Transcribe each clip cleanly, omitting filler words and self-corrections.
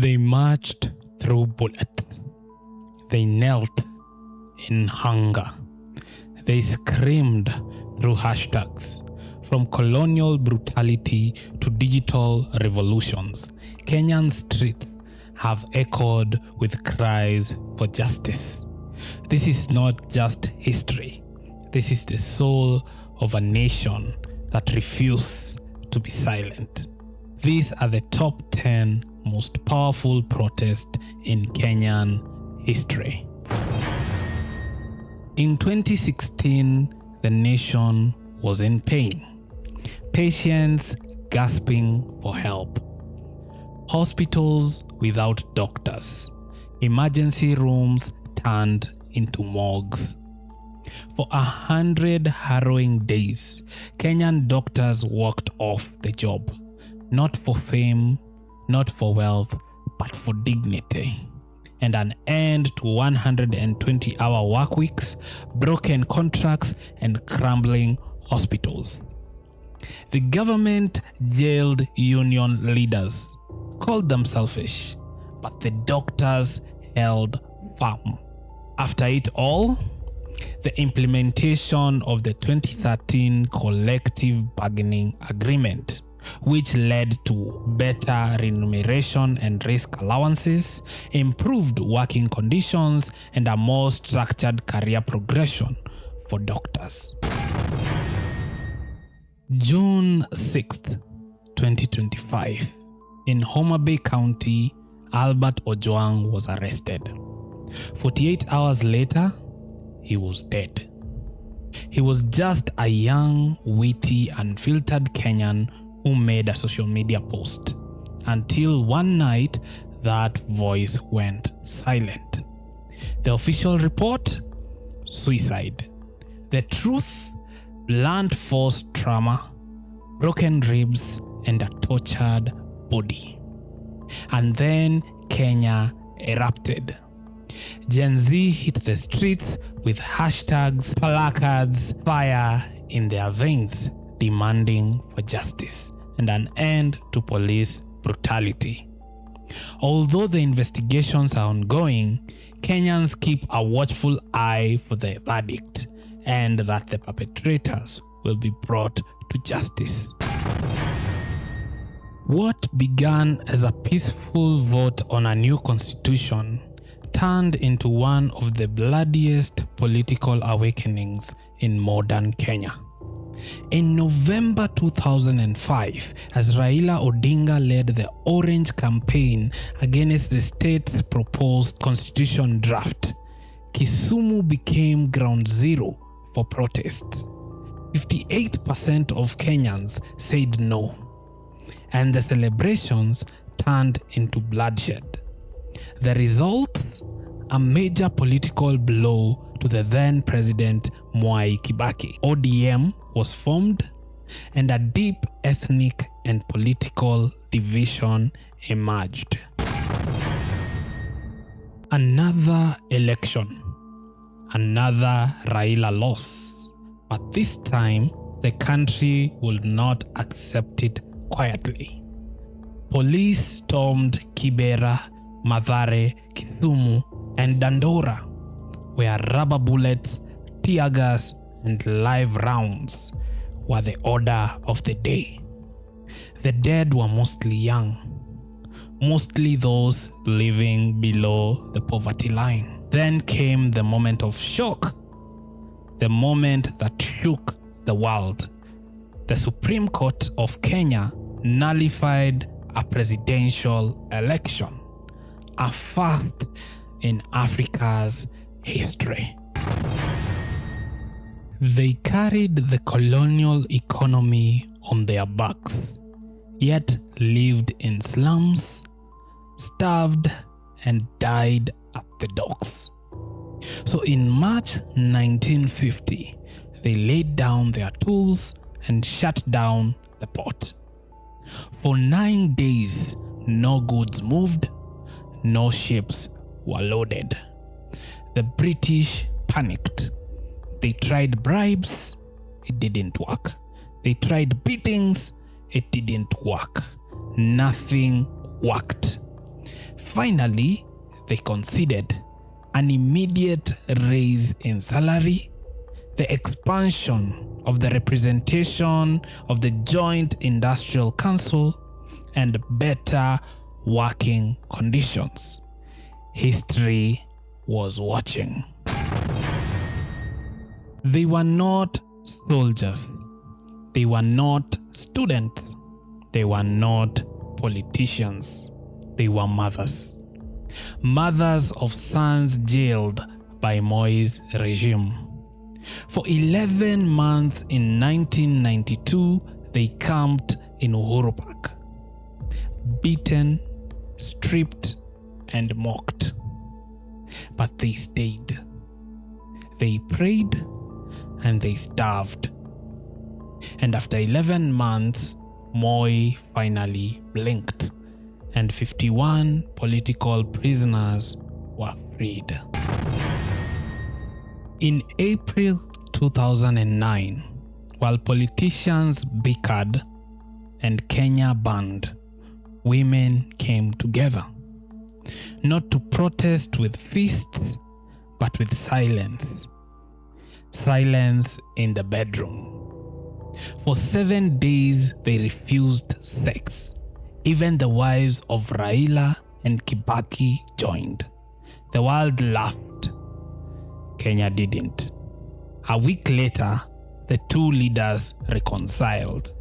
They marched through bullets. They knelt in hunger. They screamed through hashtags. From colonial brutality to digital revolutions, Kenyan streets have echoed with cries for justice. This is not just history. This is the soul of a nation that refuses to be silent. These are the top 10 most powerful protests in Kenyan history. In 2016, the nation was in pain. Patients gasping for help. Hospitals without doctors. Emergency rooms turned into morgues. For 100 harrowing days, Kenyan doctors walked off the job. Not for fame, not for wealth, but for dignity. And an end to 120-hour work weeks, broken contracts, and crumbling hospitals. The government jailed union leaders, called them selfish, but the doctors held firm. After it all, the implementation of the 2013 collective bargaining agreement, which led to better remuneration and risk allowances, improved working conditions, and a more structured career progression for doctors. June 6th, 2025. In Homa Bay County, Albert Ojwang was arrested. 48 hours later, he was dead. He was just a young, witty, unfiltered Kenyan who made a social media post. Until one night, that voice went silent. The official report? Suicide. The truth? Blunt force trauma, broken ribs, and a tortured body. And then Kenya erupted. Gen Z hit the streets with hashtags, placards, fire in their veins, demanding for justice and an end to police brutality. Although the investigations are ongoing, Kenyans keep a watchful eye for the verdict and that the perpetrators will be brought to justice. What began as a peaceful vote on a new constitution turned into one of the bloodiest political awakenings in modern Kenya. In November 2005, as Raila Odinga led the Orange campaign against the state's proposed constitution draft, Kisumu became ground zero for protests. 58% of Kenyans said no, and the celebrations turned into bloodshed. The result? A major political blow to the then President Mwai Kibaki. ODM was formed, and a deep ethnic and political division emerged. Another election. Another Raila loss. But this time, the country will not accept it quietly. Police stormed Kibera, Mathare, Kisumu, and Dandora, where rubber bullets, tear gas, and live rounds were the order of the day. The dead were mostly young, mostly those living below the poverty line. Then came the moment of shock, the moment that shook the world. The Supreme Court of Kenya nullified a presidential election, a first in Africa's history. They carried the colonial economy on their backs, yet lived in slums, starved, and died at the docks. So in March 1950, they laid down their tools and shut down the port. For 9 days, no goods moved, no ships were loaded. The British panicked. They tried bribes, it didn't work. They tried beatings, it didn't work. Nothing worked. Finally, they conceded an immediate raise in salary, the expansion of the representation of the Joint Industrial Council, and better working conditions. History was watching. They were not soldiers. They were not students. They were not politicians. They were mothers. Mothers of sons jailed by Moi's regime. For 11 months in 1992, they camped in Uhuru Park, beaten, stripped, and mocked. But they stayed. They prayed and they starved. And after 11 months, Moi finally blinked, and 51 political prisoners were freed. In April 2009, while politicians bickered and Kenya burned, women came together, not to protest with fists, but with silence. Silence in the bedroom. For 7 days, they refused sex. Even the wives of Raila and Kibaki joined. The world laughed. Kenya didn't. A week later, the two leaders reconciled,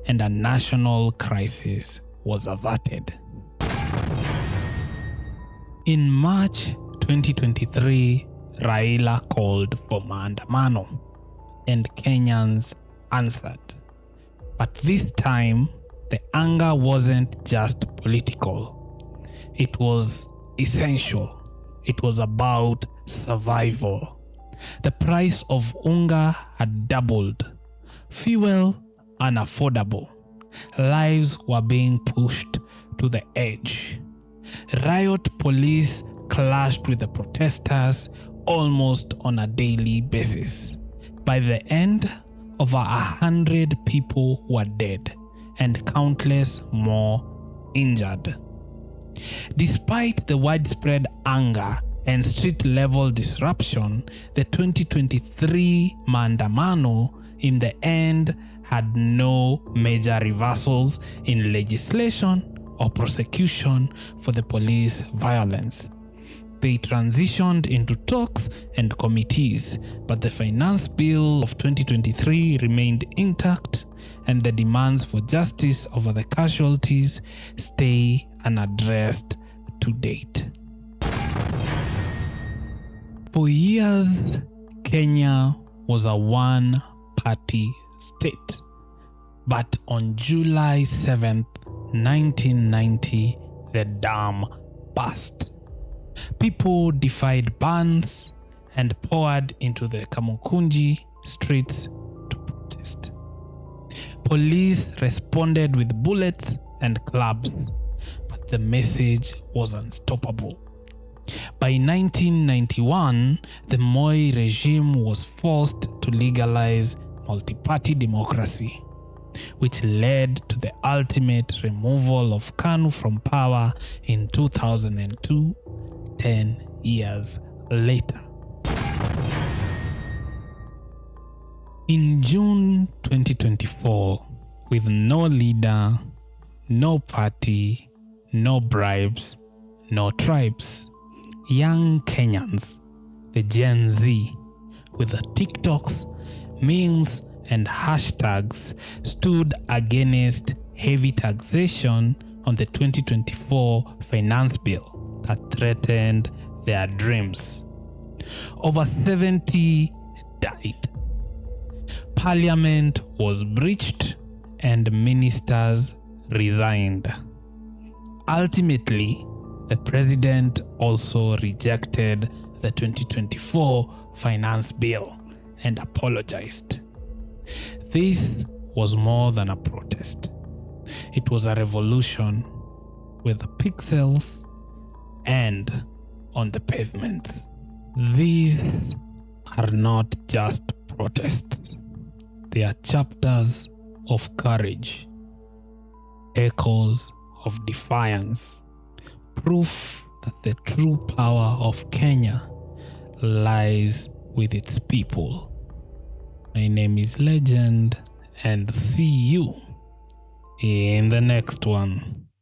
and a national crisis was averted. In March 2023, Raila called for maandamano, and Kenyans answered. But this time, the anger wasn't just political. It was essential. It was about survival. The price of unga had doubled. Fuel unaffordable. Lives were being pushed to the edge. Riot police clashed with the protesters almost on a daily basis. By the end, over 100 people were dead and countless more injured. Despite the widespread anger and street-level disruption, the 2023 maandamano in the end had no major reversals in legislation or prosecution for the police violence. They transitioned into talks and committees, but the finance bill of 2023 remained intact, and the demands for justice over the casualties stay unaddressed to date. For years, Kenya was a one-party state. But on July 7th, 1990, the dam burst. People defied bans and poured into the Kamukunji streets to protest. Police responded with bullets and clubs, but the message was unstoppable. By 1991, the Moi regime was forced to legalize multi-party democracy, which led to the ultimate removal of KANU from power in 2002, 10 years later. In June 2024, with no leader, no party, no bribes, no tribes, young Kenyans, the Gen Z, with the TikToks, memes, and hashtags, stood against heavy taxation on the 2024 finance bill that threatened their dreams. Over 70 died. Parliament was breached and ministers resigned. Ultimately, the president also rejected the 2024 finance bill and apologized. This was more than a protest. It was a revolution with the pixels and on the pavements. These are not just protests. They are chapters of courage, echoes of defiance, proof that the true power of Kenya lies with its people. My name is Legend, and see you in the next one.